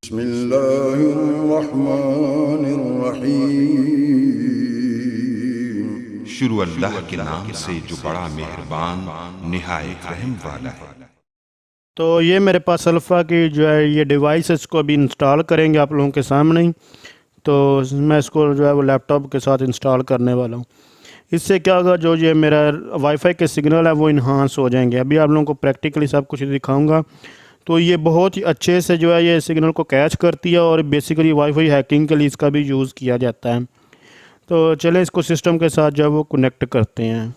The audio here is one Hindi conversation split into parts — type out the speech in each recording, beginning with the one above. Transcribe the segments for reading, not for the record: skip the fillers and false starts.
बिस्मिल्लाहिर्रहमानिर्रहीम। शुरू अल्लाह के नाम से जो बड़ा मेहरबान निहायत रहम वाला है। तो ये मेरे पास अल्फ़ा की जो है ये डिवाइस है, इसको अभी इंस्टॉल करेंगे आप लोगों के सामने ही। तो मैं इसको जो है वो लैपटॉप के साथ इंस्टॉल करने वाला हूँ। इससे क्या होगा, जो ये मेरा वाईफाई के सिग्नल है वो इन्हांस हो जाएंगे। अभी आप लोगों को प्रैक्टिकली सब कुछ दिखाऊंगा। तो ये बहुत ही अच्छे से जो है ये सिग्नल को कैच करती है और बेसिकली वाईफाई हैकिंग के लिए इसका भी यूज़ किया जाता है। तो चले इसको सिस्टम के साथ जो है वो कनेक्ट करते हैं।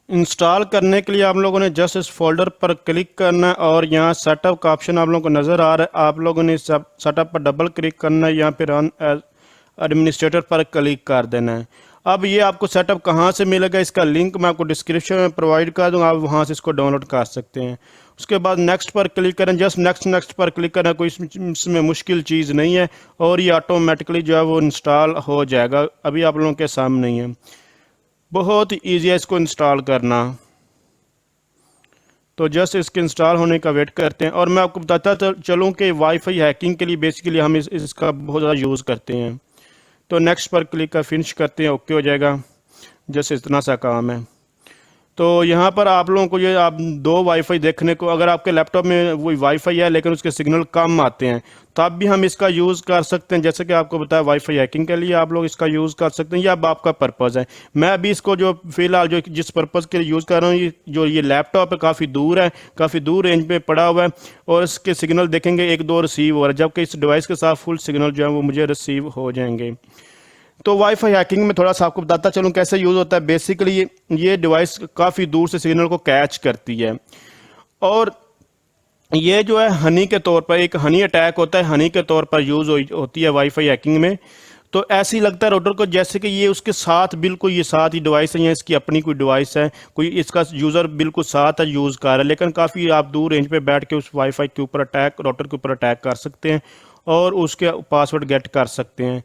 इंस्टॉल करने के लिए आप लोगों ने जस्ट इस फोल्डर पर क्लिक करना है और यहाँ सेटअप का ऑप्शन आप लोगों को नज़र आ रहा है। आप लोगों ने सेटअप पर डबल क्लिक करना है, यहाँ पे रन एज एडमिनिस्ट्रेटर पर क्लिक कर देना है। अब ये आपको सेटअप कहाँ से मिलेगा, इसका लिंक मैं आपको डिस्क्रिप्शन में प्रोवाइड कर दूँगा, आप वहाँ से इसको डाउनलोड कर सकते हैं। उसके बाद नेक्स्ट पर क्लिक करें, जस्ट नेक्स्ट पर क्लिक करना, कोई इसमें मुश्किल चीज़ नहीं है और ये ऑटोमेटिकली जो है वो इंस्टॉल हो जाएगा। अभी आप लोगों के सामने ही है, बहुत ही ईजी है इसको इंस्टॉल करना। तो जस्ट इसके इंस्टॉल होने का वेट करते हैं। और मैं आपको बताता चलूँ कि वाईफाई हैकिंग के लिए बेसिकली हम इसका बहुत ज़्यादा यूज़ करते हैं। तो नेक्स्ट पर क्लिक कर फिनिश करते हैं, ओके हो जाएगा। जस्ट इतना सा काम है। तो यहाँ पर आप लोगों को ये आप दो वाईफाई देखने को, अगर आपके लैपटॉप में वही वाईफाई है लेकिन उसके सिग्नल कम आते हैं तब भी हम इसका यूज़ कर सकते हैं। जैसे कि आपको बताया वाईफाई हैकिंग के लिए आप लोग इसका यूज़ कर सकते हैं, या अब आपका पर्पज़ है। मैं अभी इसको जो फ़िलहाल जो जिस पर्पज़ के लिए यूज़ कर रहा हूँ, ये लैपटॉप है काफ़ी दूर है, काफ़ी दूर रेंज पे पड़ा हुआ है और इसके सिग्नल देखेंगे एक दो रिसीव हो रहा है, जबकि इस डिवाइस के साथ फुल सिग्नल जो है वो मुझे रिसीव हो जाएंगे। तो वाईफाई हैकिंग में थोड़ा सा आपको बताता चलूँ कैसे यूज़ होता है। बेसिकली ये डिवाइस काफ़ी दूर से सिग्नल को कैच करती है और ये जो है हनी के तौर पर, एक हनी अटैक होता है, हनी के तौर पर यूज़ होती है वाईफाई हैकिंग में। तो ऐसे ही लगता है राउटर को जैसे कि ये उसके साथ बिल्कुल ये साथ ही डिवाइस है या इसकी अपनी कोई डिवाइस है, कोई इसका यूज़र बिल्कुल साथ है यूज़ कर रहा है, लेकिन काफ़ी आप दूर रेंज पे बैठ के उस वाईफाई के ऊपर राउटर के ऊपर अटैक कर सकते हैं और उसके पासवर्ड गेट कर सकते हैं।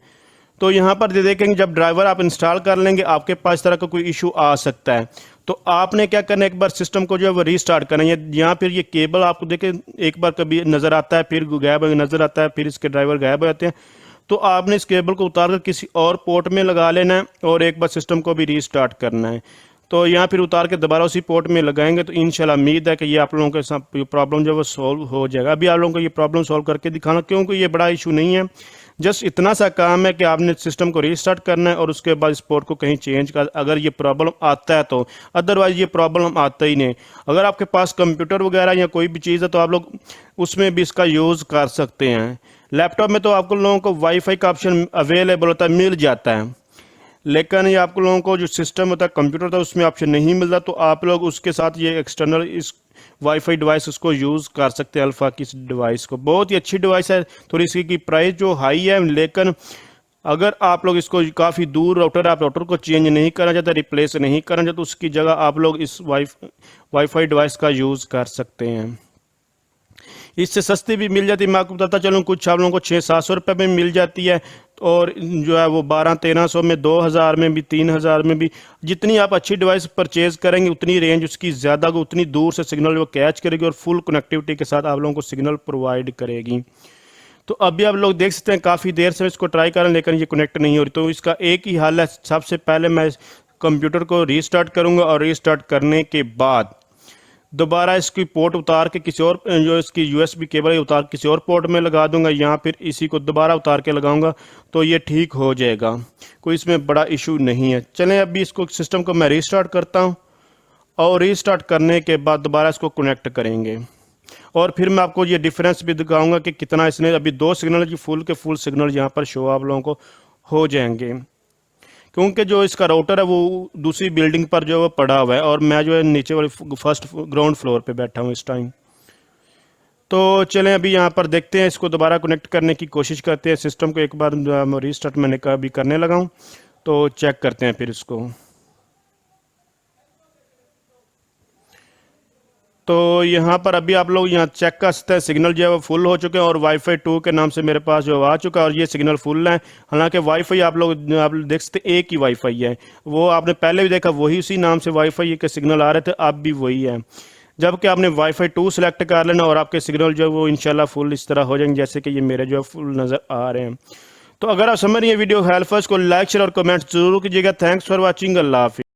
तो यहाँ पर देखेंगे जब ड्राइवर आप इंस्टॉल कर लेंगे आपके पास इस तरह का कोई इशू आ सकता है। तो आपने क्या करना है, एक बार सिस्टम को जो है वो रीस्टार्ट करना है। यहाँ फिर ये केबल आपको देखें एक बार कभी नज़र आता है, फिर गायब नज़र आता है, फिर इसके ड्राइवर गायब हो जाते हैं। तो आपने इस केबल को उतार कर किसी और पोर्ट में लगा लेना है और एक बार सिस्टम को भी रीस्टार्ट करना है। तो यहाँ फिर उतार के दोबारा उसी पोर्ट में लगाएंगे तो इंशाल्लाह उम्मीद है कि ये आप लोगों के साथ प्रॉब्लम जो है वो सॉल्व हो जाएगा। अभी आप लोगों को ये प्रॉब्लम सॉल्व करके दिखाना, क्योंकि ये बड़ा इशू नहीं है, जस्ट इतना सा काम है कि आपने सिस्टम को रीस्टार्ट करना है और उसके बाद इस पोर्ट को कहीं चेंज कर, अगर ये प्रॉब्लम आता है तो, अदरवाइज ये प्रॉब्लम आता ही नहीं। अगर आपके पास कंप्यूटर वगैरह या कोई भी चीज़ है तो आप लोग उसमें भी इसका यूज़ कर सकते हैं। लैपटॉप में तो आपको लोगों को वाईफाई का ऑप्शन अवेलेबल होता है, मिल जाता है, लेकिन ये आप लोगों को जो सिस्टम होता है कंप्यूटर होता है उसमें ऑप्शन नहीं मिलता। तो आप लोग उसके साथ ये एक्सटर्नल इस वाईफाई डिवाइस उसको यूज़ कर सकते हैं। अल्फ़ा की इस डिवाइस को, बहुत ही अच्छी डिवाइस है। थोड़ी इसकी की प्राइस जो हाई है, लेकिन अगर आप लोग इसको काफ़ी दूर राउटर, आप राउटर को चेंज नहीं करना चाहते, रिप्लेस नहीं करना चाहते, तो उसकी जगह आप लोग इस वाईफाई डिवाइस का यूज़ कर सकते हैं। इससे सस्ती भी मिल जाती है, मैं आपको बताता चलूँ, कुछ आप लोगों को 600-700 रुपये में मिल जाती है और जो है वो 1200-1300 में, 2000 में भी, 3000 में भी। जितनी आप अच्छी डिवाइस परचेज करेंगे उतनी रेंज उसकी ज़्यादा को, उतनी दूर से सिग्नल वो कैच करेगी और फुल कनेक्टिविटी के साथ आप लोगों को सिग्नल प्रोवाइड करेगी। तो अभी आप लोग देख सकते हैं काफ़ी देर से इसको ट्राई करें लेकिन ये कनेक्ट नहीं हो रही। तो इसका एक ही हल है, सबसे पहले मैं कंप्यूटर को रीस्टार्ट करूँगा और रीस्टार्ट करने के बाद दोबारा इसकी पोर्ट उतार के किसी और, जो इसकी यूएसबी केबल है उतार किसी और पोर्ट में लगा दूंगा, या फिर इसी को दोबारा उतार के लगाऊंगा तो ये ठीक हो जाएगा, कोई इसमें बड़ा इशू नहीं है। चलें अभी इसको सिस्टम को मैं रीस्टार्ट करता हूं और रीस्टार्ट करने के बाद दोबारा इसको कनेक्ट करेंगे और फिर मैं आपको ये डिफरेंस भी दिखाऊंगा कि कितना इसने, अभी 2 सिग्नल की फुल के फुल सिग्नल यहाँ पर शो आप लोगों को हो जाएंगे, क्योंकि जो इसका राउटर है वो दूसरी बिल्डिंग पर जो है वो पड़ा हुआ है और मैं जो है नीचे वाले फर्स्ट ग्राउंड फ्लोर पे बैठा हूँ इस टाइम। तो चलें अभी यहाँ पर देखते हैं, इसको दोबारा कनेक्ट करने की कोशिश करते हैं। सिस्टम को एक बार रीस्टार्ट मैंने अभी करने लगा हूँ, तो चेक करते हैं फिर इसको। तो यहाँ पर अभी आप लोग यहाँ चेक कर सकते हैं, सिग्नल जो है वो फुल हो चुके हैं और वाईफाई 2 के नाम से मेरे पास जो आ चुका है और ये सिग्नल फुल है। हालांकि वाईफाई आप लोग देख सकते हैं एक ही वाईफाई है, वो आपने पहले भी देखा वही उसी नाम से वाईफाई के सिग्नल आ रहे थे, अब भी वही है। जबकि आपने वाईफाई 2 सेलेक्ट कर लेना और आपके सिग्नल जो है वो इंशाल्लाह फुल इस तरह हो जाएंगे जैसे कि ये मेरे जो है फुल नज़र आ रहे हैं। तो अगर आप समझ रही है वीडियो हेल्पफुल, इसको लाइक शेयर और कमेंट जरूर कीजिएगा। थैंक्स फॉर वॉचिंग, अल्लाह हाफिज़।